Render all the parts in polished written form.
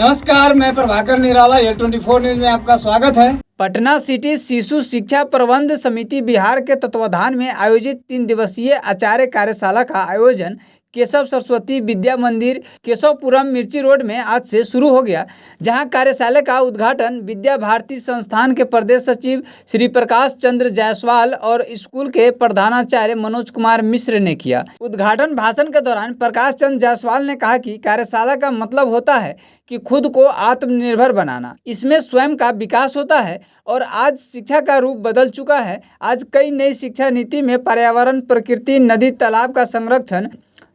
नमस्कार, मैं प्रभाकर निराला, L24 news में आपका स्वागत है। पटना सिटी शिशु शिक्षा प्रबंध समिति बिहार के तत्वाधान में आयोजित 3 दिवसीय आचार्य कार्यशाला का आयोजन केशव सरस्वती विद्या मंदिर केशवपुरम मिर्ची रोड में आज से शुरू हो गया, जहां कार्यशाला का उद्घाटन विद्या भारती संस्थान के प्रदेश सचिव श्री प्रकाश चंद्र जायसवाल और स्कूल के प्रधानाचार्य मनोज कुमार मिश्र ने किया। उद्घाटन भाषण के दौरान प्रकाश चंद्र जायसवाल ने कहा कि कार्यशाला का मतलब होता है कि खुद को आत्मनिर्भर बनाना, इसमें स्वयं का विकास होता है और आज शिक्षा का रूप बदल चुका है। आज कई नई शिक्षा नीति में पर्यावरण, प्रकृति, नदी, तालाब का संरक्षण,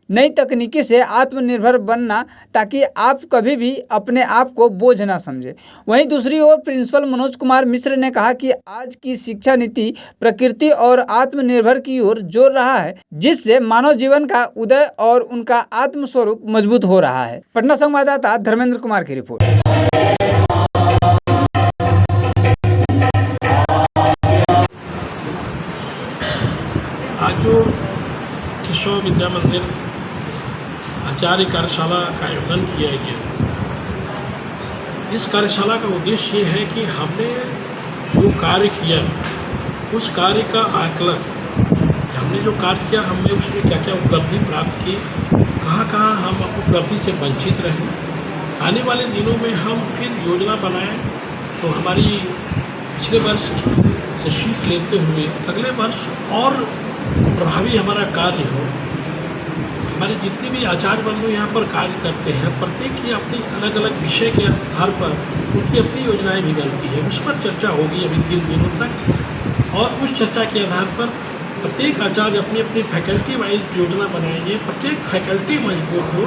नई तकनीकी से आत्मनिर्भर बनना, ताकि आप कभी भी अपने आप को बोझ ना समझे। वहीं दूसरी ओर प्रिंसिपल मनोज कुमार मिश्र ने कहा कि आज की शिक्षा नीति प्रकृति और आत्मनिर्भर की ओर जोर रहा है, जिससे मानव जीवन का उदय और उनका आत्मस्वरूप मजबूत हो रहा है। पटना संवाददाता धर्मेंद्र कुमार की रिपोर्ट। आज जो केशव विद्या मंदिर आचार्य कार्यशाला का आयोजन किया गया, इस कार्यशाला का उद्देश्य ये है कि हमने जो कार्य किया उस कार्य का आकलन, हमने जो कार्य किया हमने उसमें क्या क्या उपलब्धि प्राप्त की, कहाँ कहाँ हम उपलब्धि से वंचित रहे। आने वाले दिनों में हम फिर योजना बनाएं तो हमारी पिछले वर्ष से सीख लेते हुए अगले वर्ष और प्रभावी हमारा कार्य हो। हमारे जितने भी आचार्य बंधु यहाँ पर कार्य करते हैं, प्रत्येक की अपनी अलग अलग विषय के आधार पर उनकी अपनी योजनाएं भी बनती है, उस पर चर्चा होगी अभी 3 दिनों तक। और उस चर्चा के आधार पर प्रत्येक आचार्य अपनी अपनी फैकल्टी वाइज योजना बनाएंगे, प्रत्येक फैकल्टी मजबूत हो।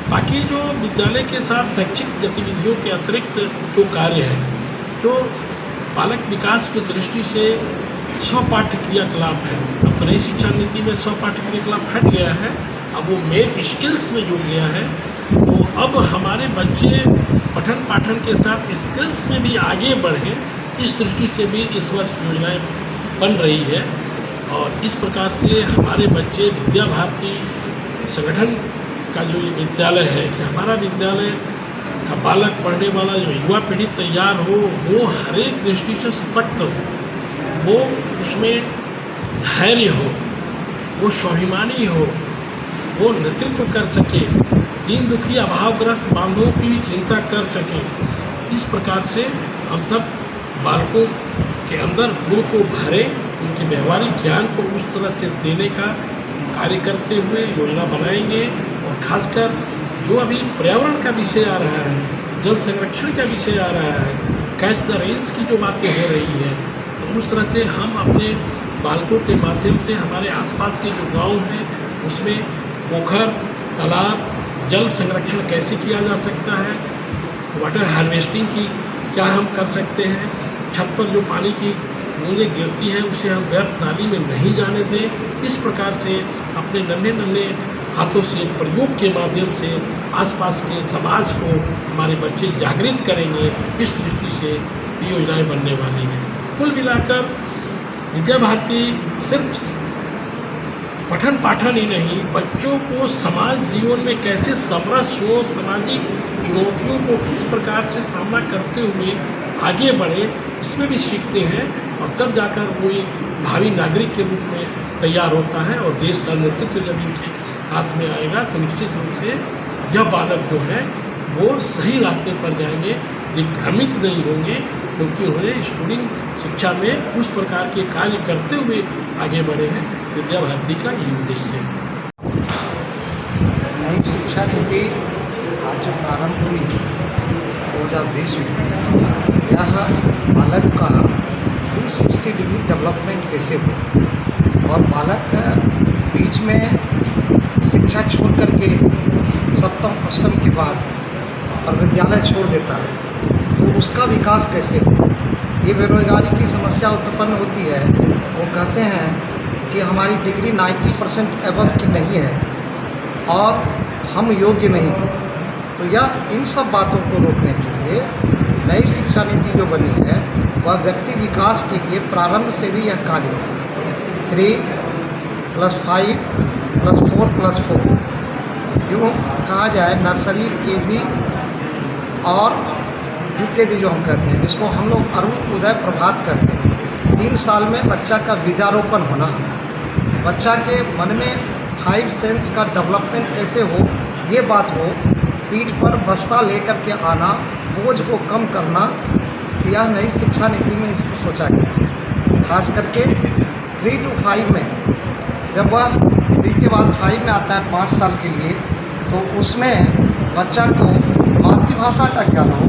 बाकी जो विद्यालय के साथ शैक्षिक गतिविधियों के अतिरिक्त जो कार्य है, जो बालक विकास की दृष्टि से स्वपाठ्य क्रियाकलाप है, अब तो नई शिक्षा नीति में स्वपाठ्य क्रियाकलाप हट गया है, अब वो मेन स्किल्स में जुड़ गया है। तो अब हमारे बच्चे पठन पाठन के साथ स्किल्स में भी आगे बढ़ें, इस दृष्टि से भी इस वर्ष योजनाएं बन रही है। और इस प्रकार से हमारे बच्चे विद्या भारती संगठन का जो ये विद्यालय है कि हमारा विद्यालय का बालक पढ़ने वाला जो युवा पीढ़ी तैयार हो, वो हर एक दृष्टि से सशक्त हो, वो उसमें धैर्य हो, वो स्वाभिमानी हो, वो नेतृत्व कर सके, दीन दुखी अभावग्रस्त बांधवों की भी चिंता कर सके। इस प्रकार से हम सब बालकों के अंदर गुण को भरें, उनके व्यवहारिक ज्ञान को उस तरह से देने का कार्य करते हुए योजना बनाएंगे। और खासकर जो अभी पर्यावरण का विषय आ रहा है, जल संरक्षण का विषय आ रहा है, कैच द रेन्स की जो बातें हो रही है, तो उस तरह से हम अपने बालकों के माध्यम से हमारे आसपास के जो गांव हैं उसमें पोखर, तालाब, जल संरक्षण कैसे किया जा सकता है, वाटर हार्वेस्टिंग की क्या हम कर सकते हैं, छत पर जो पानी की बूंदें गिरती हैं उसे हम व्यर्थ नाली में नहीं जाने दें। इस प्रकार से अपने नन्हे नन्हे हाथों से प्रयोग के माध्यम से आसपास के समाज को हमारे बच्चे जागृत करेंगे। इस दृष्टि से ये योजनाएं बनने वाली हैं। कुल मिलाकर विद्या भारती सिर्फ पठन पाठन ही नहीं, बच्चों को समाज जीवन में कैसे समरस हो, सामाजिक चुनौतियों को किस प्रकार से सामना करते हुए आगे बढ़े, इसमें भी सीखते हैं। और तब जाकर वो एक भावी नागरिक के रूप में तैयार होता है। और देश का नेतृत्व जब इनके हाथ में आएगा तो निश्चित रूप से यह बालक जो है वो सही रास्ते पर जाएंगे, दिग्भ्रमित नहीं होंगे, क्योंकि उन्होंने स्कूलिंग शिक्षा में उस प्रकार के कार्य करते हुए आगे बढ़े हैं। विद्या भारती का यही उद्देश्य है। नई शिक्षा नीति आज जो प्रारंभ हुई 2020 में, यह बालक का 360 डिग्री डेवलपमेंट कैसे हो, और बालक बीच में शिक्षा छोड़ करके सप्तम अष्टम के बाद और विद्यालय छोड़ देता है, तो उसका विकास कैसे हो। ये बेरोजगारी की समस्या उत्पन्न होती है। वो कहते हैं कि हमारी डिग्री 90% एबव की नहीं है और हम योग्य नहीं हैं। तो यह इन सब बातों को रोकने के लिए नई शिक्षा नीति जो बनी है वह व्यक्ति विकास के लिए प्रारंभ से भी यह कार्य होता है। 3+5+4+4 यूँ कहा जाए, नर्सरी, केजी, और UKG जो हम कहते हैं, जिसको हम लोग अरुण उदय प्रभात कहते हैं। 3 साल में बच्चा का बीजारोपण होना, बच्चा के मन में 5 सेंस का डेवलपमेंट कैसे हो, ये बात हो, पीठ पर बस्ता लेकर के आना, बोझ को कम करना, यह नई शिक्षा नीति में इसको सोचा गया है। खास करके 3 to 5 में, जब वह 3 के बाद 5 में आता है 5 साल के लिए, तो उसमें बच्चा को मातृभाषा का ज्ञान हो,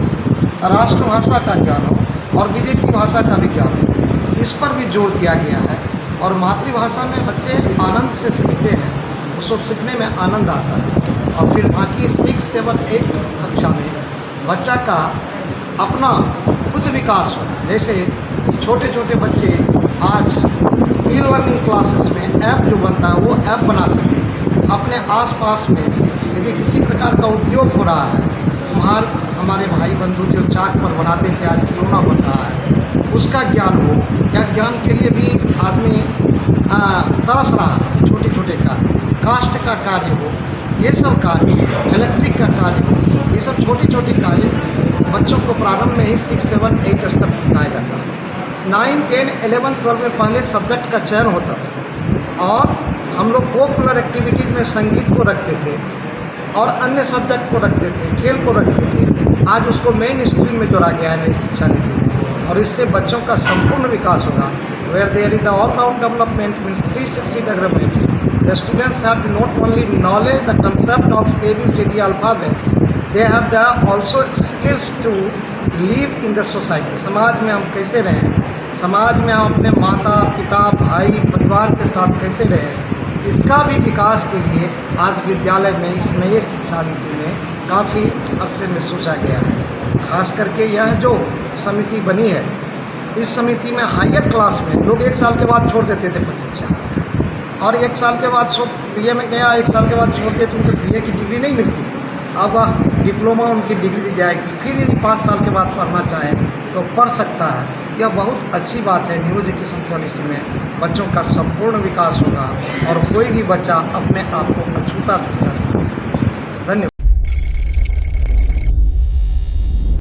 राष्ट्रभाषा का ज्ञान हो और विदेशी भाषा का भी ज्ञान हो, इस पर भी जोर दिया गया है। और मातृभाषा में बच्चे आनंद से सीखते हैं, उसको सीखने में आनंद आता है। और फिर बाकी 6, 7, 8 कक्षा में बच्चा का अपना कुछ विकास हो। जैसे छोटे छोटे बच्चे आज ई लर्निंग क्लासेस में ऐप जो बनता है वो ऐप बना सके, अपने आसपास में यदि किसी प्रकार का उद्योग हो रहा है, हमारे भाई बंधु जो चाक पर बनाते थे आज खिलौना बन रहा है, उसका ज्ञान हो, या ज्ञान के लिए भी आदमी तरस रहा है, छोटे छोटे कार्य, कास्ट का कार्य हो, ये सब कार्य, इलेक्ट्रिक का कार्य हो, ये सब छोटे छोटे कार्य बच्चों को प्रारंभ में ही 6, 7, 8 स्तर सिखाया जाता है। 9, 10, 11, 12 में पहले सब्जेक्ट का चयन होता था और हम लोग पॉपुलर एक्टिविटीज़ में संगीत को रखते थे और अन्य सब्जेक्ट को रखते थे, खेल को रखते थे। आज उसको मेन स्ट्रीम में जोड़ा गया है नई शिक्षा नीति में, और इससे बच्चों का संपूर्ण विकास होगा। Where there is the all round development means 360 developments, the students have not only knowledge the concept of ABCD alphabets, they have the also skills to live in the society. समाज में हम कैसे रहें, समाज में हम अपने माता पिता भाई परिवार के साथ कैसे रहें, इसका भी विकास के लिए आज विद्यालय में इस नए शिक्षा नीति में काफ़ी अरसे में सोचा गया है। खास करके यह जो समिति बनी है, इस समिति में हायर क्लास में लोग 1 साल के बाद छोड़ देते थे प्रशिक्षण, और 1 साल के बाद सब BA में गया, 1 साल के बाद छोड़ दिए तो उनको BA की डिग्री नहीं मिलती थी। अब डिप्लोमा उनकी डिग्री दी जाएगी, फिर यदि 5 साल के बाद पढ़ना चाहे तो पढ़ सकता है। यह बहुत अच्छी बात है। न्यू एजुकेशन पॉलिसी में बच्चों का संपूर्ण विकास होगा और कोई भी बच्चा अपने आप को अछूता शिक्षा से